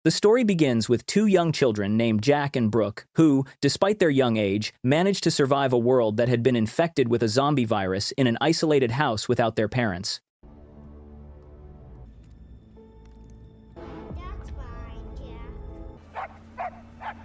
The story begins with two young children named Jack and Brooke, who, despite their young age, managed to survive a world that had been infected with a zombie virus in an isolated house without their parents. That's fine, Jack.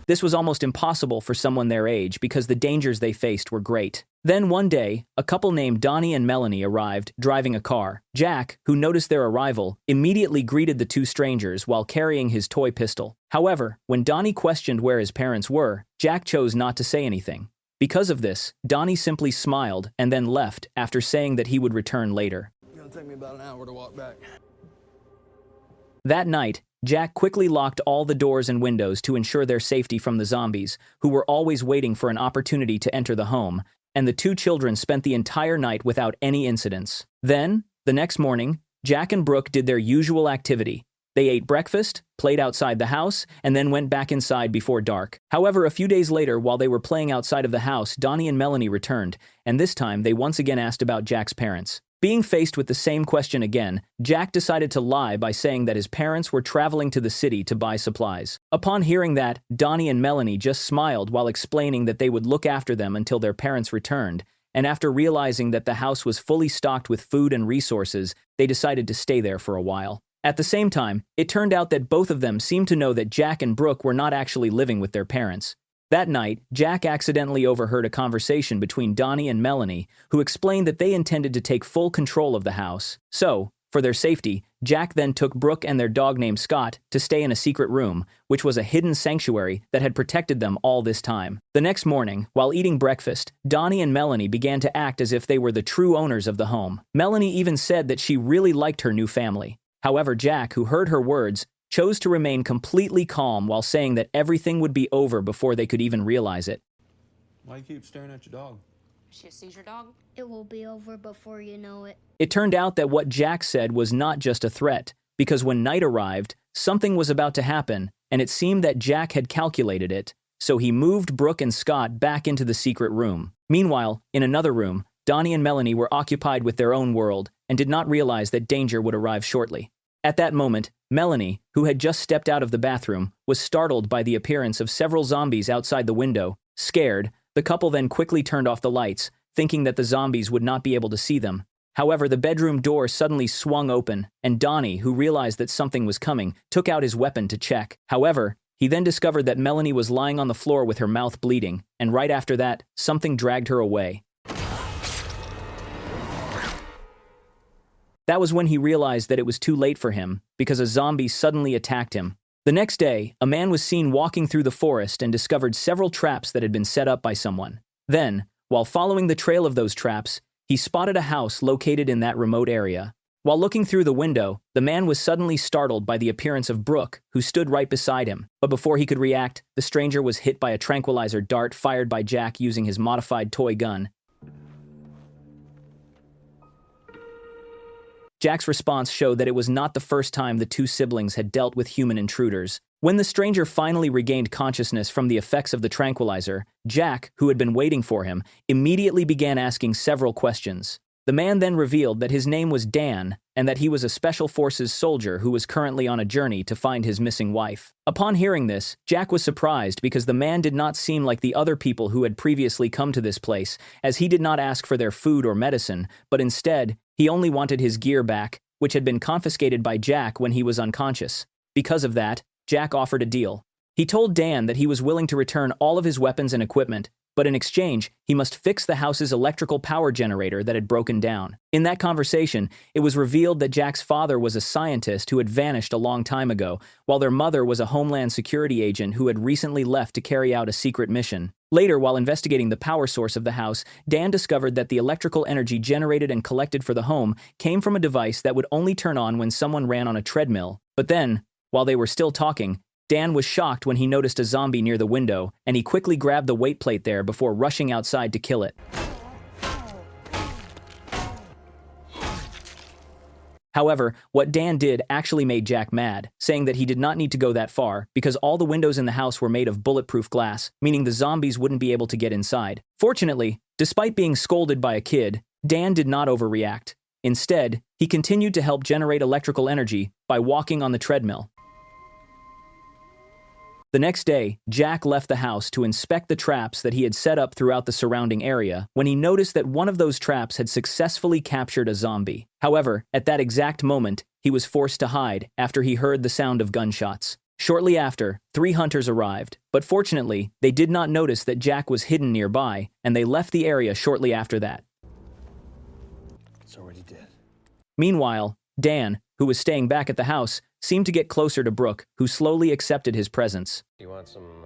This was almost impossible for someone their age because the dangers they faced were great. Then one day, a couple named Donnie and Melanie arrived, driving a car. Jack, who noticed their arrival, immediately greeted the two strangers while carrying his toy pistol. However, when Donnie questioned where his parents were, Jack chose not to say anything. Because of this, Donnie simply smiled and then left after saying that he would return later. It's gonna take me about an hour to walk back. That night, Jack quickly locked all the doors and windows to ensure their safety from the zombies, who were always waiting for an opportunity to enter the home, and the two children spent the entire night without any incidents. Then, the next morning, Jack and Brooke did their usual activity. They ate breakfast, played outside the house, and then went back inside before dark. However, a few days later, while they were playing outside of the house, Donnie and Melanie returned, and this time they once again asked about Jack's parents. Being faced with the same question again, Jack decided to lie by saying that his parents were traveling to the city to buy supplies. Upon hearing that, Donnie and Melanie just smiled while explaining that they would look after them until their parents returned, and after realizing that the house was fully stocked with food and resources, they decided to stay there for a while. At the same time, it turned out that both of them seemed to know that Jack and Brooke were not actually living with their parents. That night, Jack accidentally overheard a conversation between Donnie and Melanie, who explained that they intended to take full control of the house. So, for their safety, Jack then took Brooke and their dog named Scott to stay in a secret room, which was a hidden sanctuary that had protected them all this time. The next morning, while eating breakfast, Donnie and Melanie began to act as if they were the true owners of the home. Melanie even said that she really liked her new family. However, Jack, who heard her words, chose to remain completely calm while saying that everything would be over before they could even realize it. Why you keep staring at your dog? Is she a seizure dog? It will be over before you know it. It turned out that what Jack said was not just a threat, because when night arrived, something was about to happen, and it seemed that Jack had calculated it, so he moved Brooke and Scott back into the secret room. Meanwhile, in another room, Donnie and Melanie were occupied with their own world and did not realize that danger would arrive shortly. At that moment, Melanie, who had just stepped out of the bathroom, was startled by the appearance of several zombies outside the window. Scared, the couple then quickly turned off the lights, thinking that the zombies would not be able to see them. However, the bedroom door suddenly swung open, and Donnie, who realized that something was coming, took out his weapon to check. However, he then discovered that Melanie was lying on the floor with her mouth bleeding, and right after that, something dragged her away. That was when he realized that it was too late for him, because a zombie suddenly attacked him. The next day, a man was seen walking through the forest and discovered several traps that had been set up by someone. Then, while following the trail of those traps, he spotted a house located in that remote area. While looking through the window, the man was suddenly startled by the appearance of Brooke, who stood right beside him. But before he could react, the stranger was hit by a tranquilizer dart fired by Jack using his modified toy gun. Jack's response showed that it was not the first time the two siblings had dealt with human intruders. When the stranger finally regained consciousness from the effects of the tranquilizer, Jack, who had been waiting for him, immediately began asking several questions. The man then revealed that his name was Dan, and that he was a Special Forces soldier who was currently on a journey to find his missing wife. Upon hearing this, Jack was surprised because the man did not seem like the other people who had previously come to this place, as he did not ask for their food or medicine, but instead, he only wanted his gear back, which had been confiscated by Jack when he was unconscious. Because of that, Jack offered a deal. He told Dan that he was willing to return all of his weapons and equipment, but in exchange, he must fix the house's electrical power generator that had broken down. In that conversation, it was revealed that Jack's father was a scientist who had vanished a long time ago, while their mother was a Homeland Security agent who had recently left to carry out a secret mission. Later, while investigating the power source of the house, Dan discovered that the electrical energy generated and collected for the home came from a device that would only turn on when someone ran on a treadmill. But then, while they were still talking, Dan was shocked when he noticed a zombie near the window, and he quickly grabbed the weight plate there before rushing outside to kill it. However, what Dan did actually made Jack mad, saying that he did not need to go that far because all the windows in the house were made of bulletproof glass, meaning the zombies wouldn't be able to get inside. Fortunately, despite being scolded by a kid, Dan did not overreact. Instead, he continued to help generate electrical energy by walking on the treadmill. The next day, Jack left the house to inspect the traps that he had set up throughout the surrounding area when he noticed that one of those traps had successfully captured a zombie. However, at that exact moment, he was forced to hide after he heard the sound of gunshots. Shortly after, 3 hunters arrived, but fortunately, they did not notice that Jack was hidden nearby, and they left the area shortly after that. It's already dead. Meanwhile, Dan, who was staying back at the house, seemed to get closer to Brooke, who slowly accepted his presence. You want some,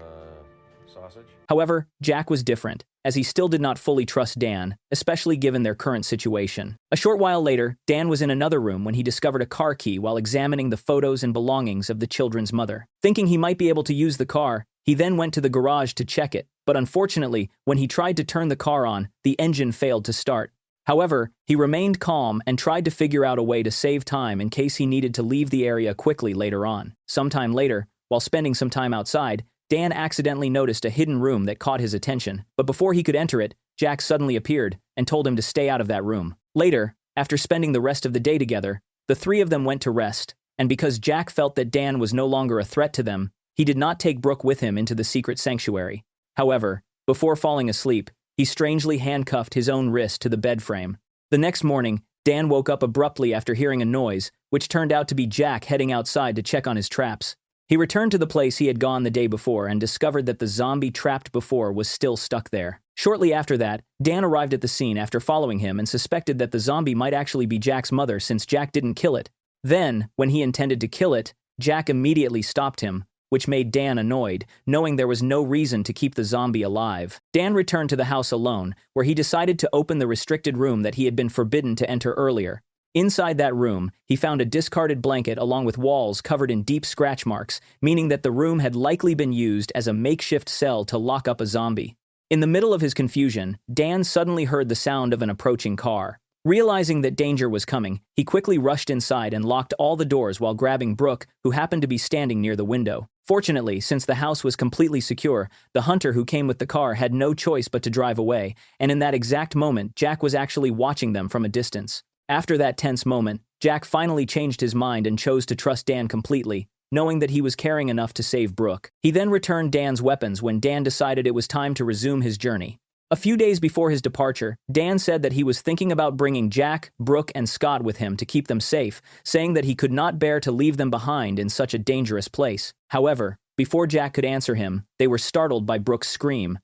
sausage? However, Jack was different, as he still did not fully trust Dan, especially given their current situation. A short while later, Dan was in another room when he discovered a car key while examining the photos and belongings of the children's mother. Thinking he might be able to use the car, he then went to the garage to check it, but unfortunately, when he tried to turn the car on, the engine failed to start. However, he remained calm and tried to figure out a way to save time in case he needed to leave the area quickly later on. Sometime later, while spending some time outside, Dan accidentally noticed a hidden room that caught his attention, but before he could enter it, Jack suddenly appeared and told him to stay out of that room. Later, after spending the rest of the day together, the 3 of them went to rest, and because Jack felt that Dan was no longer a threat to them, he did not take Brooke with him into the secret sanctuary. However, before falling asleep, he strangely handcuffed his own wrist to the bed frame. The next morning, Dan woke up abruptly after hearing a noise, which turned out to be Jack heading outside to check on his traps. He returned to the place he had gone the day before and discovered that the zombie trapped before was still stuck there. Shortly after that, Dan arrived at the scene after following him and suspected that the zombie might actually be Jack's mother since Jack didn't kill it. Then, when he intended to kill it, Jack immediately stopped him, which made Dan annoyed, knowing there was no reason to keep the zombie alive. Dan returned to the house alone, where he decided to open the restricted room that he had been forbidden to enter earlier. Inside that room, he found a discarded blanket along with walls covered in deep scratch marks, meaning that the room had likely been used as a makeshift cell to lock up a zombie. In the middle of his confusion, Dan suddenly heard the sound of an approaching car. Realizing that danger was coming, he quickly rushed inside and locked all the doors while grabbing Brooke, who happened to be standing near the window. Fortunately, since the house was completely secure, the hunter who came with the car had no choice but to drive away, and in that exact moment, Jack was actually watching them from a distance. After that tense moment, Jack finally changed his mind and chose to trust Dan completely, knowing that he was caring enough to save Brooke. He then returned Dan's weapons when Dan decided it was time to resume his journey. A few days before his departure, Dan said that he was thinking about bringing Jack, Brooke, and Scott with him to keep them safe, saying that he could not bear to leave them behind in such a dangerous place. However, before Jack could answer him, they were startled by Brooke's scream.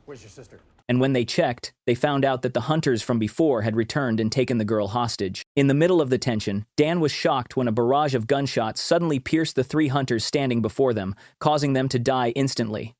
Where's your sister? And when they checked, they found out that the hunters from before had returned and taken the girl hostage. In the middle of the tension, Dan was shocked when a barrage of gunshots suddenly pierced the 3 hunters standing before them, causing them to die instantly.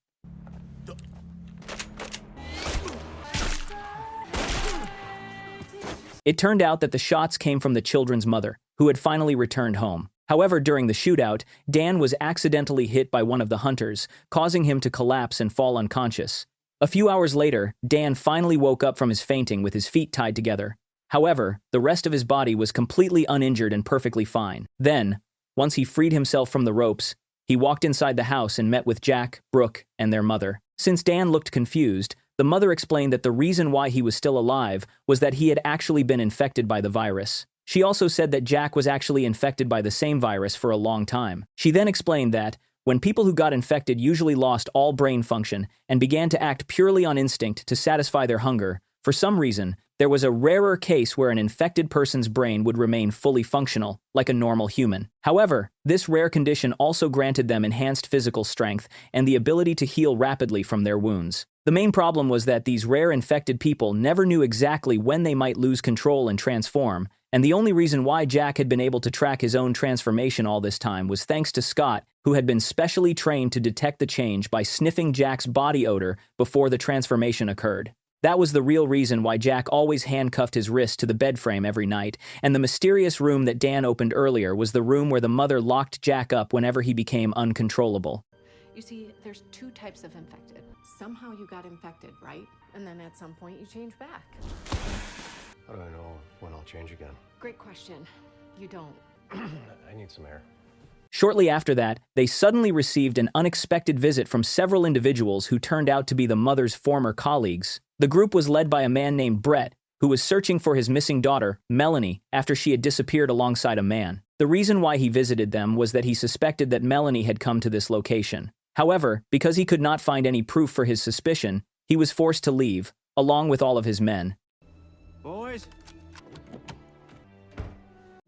It turned out that the shots came from the children's mother, who had finally returned home. However, during the shootout, Dan was accidentally hit by one of the hunters, causing him to collapse and fall unconscious. A few hours later, Dan finally woke up from his fainting with his feet tied together. However, the rest of his body was completely uninjured and perfectly fine. Then, once he freed himself from the ropes, he walked inside the house and met with Jack, Brooke, and their mother. Since Dan looked confused, the mother explained that the reason why he was still alive was that he had actually been infected by the virus. She also said that Jack was actually infected by the same virus for a long time. She then explained that, when people who got infected usually lost all brain function and began to act purely on instinct to satisfy their hunger, for some reason, there was a rarer case where an infected person's brain would remain fully functional, like a normal human. However, this rare condition also granted them enhanced physical strength and the ability to heal rapidly from their wounds. The main problem was that these rare infected people never knew exactly when they might lose control and transform, and the only reason why Jack had been able to track his own transformation all this time was thanks to Scott, who had been specially trained to detect the change by sniffing Jack's body odor before the transformation occurred. That was the real reason why Jack always handcuffed his wrist to the bed frame every night, and the mysterious room that Dan opened earlier was the room where the mother locked Jack up whenever he became uncontrollable. You see, there's 2 types of infected. Somehow you got infected, right? And then at some point you change back. How do I know when I'll change again? Great question. You don't. I need some air. Shortly after that, they suddenly received an unexpected visit from several individuals who turned out to be the mother's former colleagues. The group was led by a man named Brett, who was searching for his missing daughter, Melanie, after she had disappeared alongside a man. The reason why he visited them was that he suspected that Melanie had come to this location. However, because he could not find any proof for his suspicion, he was forced to leave, along with all of his men. Boys?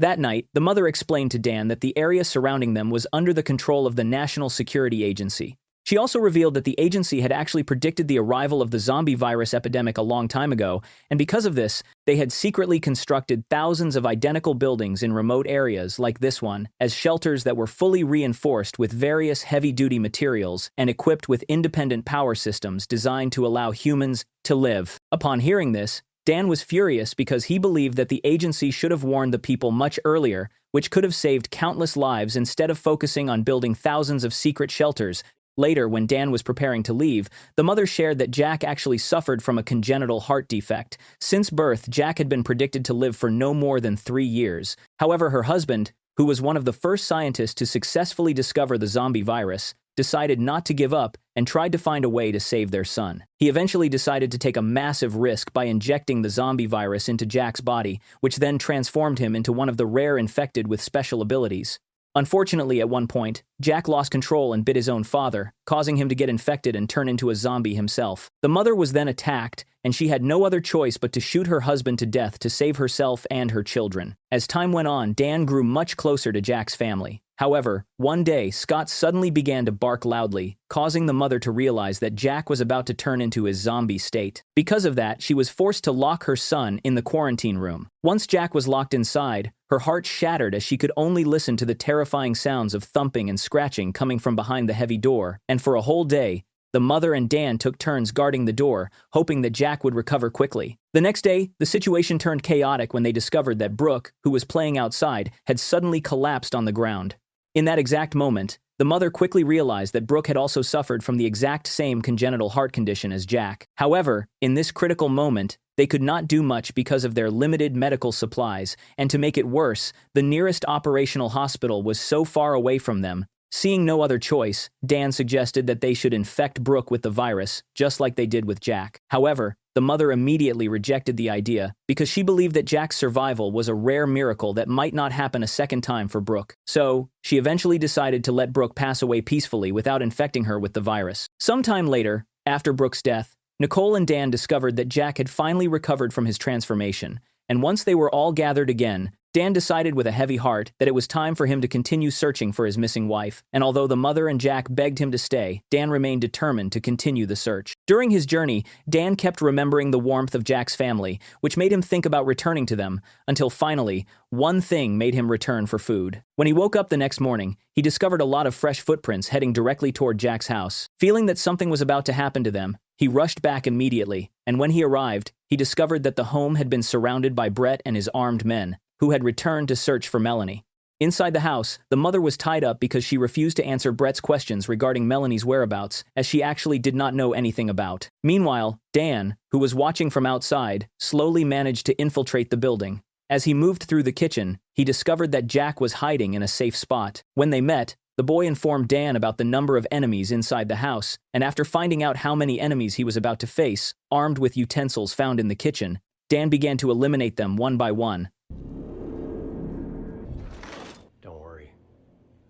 That night, the mother explained to Dan that the area surrounding them was under the control of the National Security Agency. She also revealed that the agency had actually predicted the arrival of the zombie virus epidemic a long time ago, and because of this, they had secretly constructed thousands of identical buildings in remote areas like this one as shelters that were fully reinforced with various heavy-duty materials and equipped with independent power systems designed to allow humans to live. Upon hearing this, Dan was furious because he believed that the agency should have warned the people much earlier, which could have saved countless lives instead of focusing on building thousands of secret shelters. Later, when Dan was preparing to leave, the mother shared that Jack actually suffered from a congenital heart defect. Since birth, Jack had been predicted to live for no more than 3 years. However, her husband, who was one of the first scientists to successfully discover the zombie virus, decided not to give up and tried to find a way to save their son. He eventually decided to take a massive risk by injecting the zombie virus into Jack's body, which then transformed him into one of the rare infected with special abilities. Unfortunately, at one point, Jack lost control and bit his own father, causing him to get infected and turn into a zombie himself. The mother was then attacked, and she had no other choice but to shoot her husband to death to save herself and her children. As time went on, Dan grew much closer to Jack's family. However, one day, Scott suddenly began to bark loudly, causing the mother to realize that Jack was about to turn into his zombie state. Because of that, she was forced to lock her son in the quarantine room. Once Jack was locked inside, her heart shattered as she could only listen to the terrifying sounds of thumping and scratching coming from behind the heavy door, and for a whole day, the mother and Dan took turns guarding the door, hoping that Jack would recover quickly. The next day, the situation turned chaotic when they discovered that Brooke, who was playing outside, had suddenly collapsed on the ground. In that exact moment, the mother quickly realized that Brooke had also suffered from the exact same congenital heart condition as Jack. However, in this critical moment, they could not do much because of their limited medical supplies, and to make it worse, the nearest operational hospital was so far away from them. Seeing no other choice, Dan suggested that they should infect Brooke with the virus, just like they did with Jack. However, the mother immediately rejected the idea because she believed that Jack's survival was a rare miracle that might not happen a second time for Brooke. So, she eventually decided to let Brooke pass away peacefully without infecting her with the virus. Sometime later, after Brooke's death, Nicole and Dan discovered that Jack had finally recovered from his transformation, and once they were all gathered again, Dan decided with a heavy heart that it was time for him to continue searching for his missing wife, and although the mother and Jack begged him to stay, Dan remained determined to continue the search. During his journey, Dan kept remembering the warmth of Jack's family, which made him think about returning to them, until finally, one thing made him return for food. When he woke up the next morning, he discovered a lot of fresh footprints heading directly toward Jack's house. Feeling that something was about to happen to them, he rushed back immediately, and when he arrived, he discovered that the home had been surrounded by Brett and his armed men, who had returned to search for Melanie. Inside the house, the mother was tied up because she refused to answer Brett's questions regarding Melanie's whereabouts, as she actually did not know anything about. Meanwhile, Dan, who was watching from outside, slowly managed to infiltrate the building. As he moved through the kitchen, he discovered that Jack was hiding in a safe spot. When they met, the boy informed Dan about the number of enemies inside the house, and after finding out how many enemies he was about to face, armed with utensils found in the kitchen, Dan began to eliminate them one by one.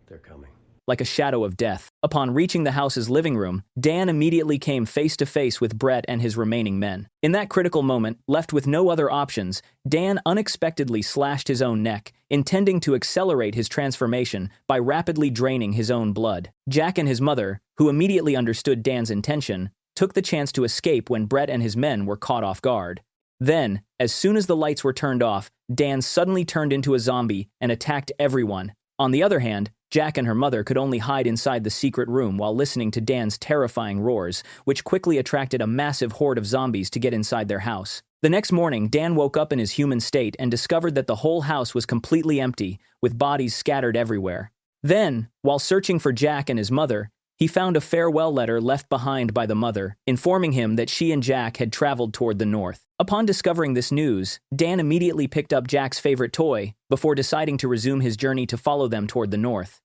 They're coming. Like a shadow of death. Upon reaching the house's living room, Dan immediately came face to face with Brett and his remaining men. In that critical moment, left with no other options, Dan unexpectedly slashed his own neck, intending to accelerate his transformation by rapidly draining his own blood. Jack and his mother, who immediately understood Dan's intention, took the chance to escape when Brett and his men were caught off guard. Then, as soon as the lights were turned off, Dan suddenly turned into a zombie and attacked everyone. On the other hand, Jack and her mother could only hide inside the secret room while listening to Dan's terrifying roars, which quickly attracted a massive horde of zombies to get inside their house. The next morning, Dan woke up in his human state and discovered that the whole house was completely empty, with bodies scattered everywhere. Then, while searching for Jack and his mother, he found a farewell letter left behind by the mother, informing him that she and Jack had traveled toward the north. Upon discovering this news, Dan immediately picked up Jack's favorite toy, before deciding to resume his journey to follow them toward the north.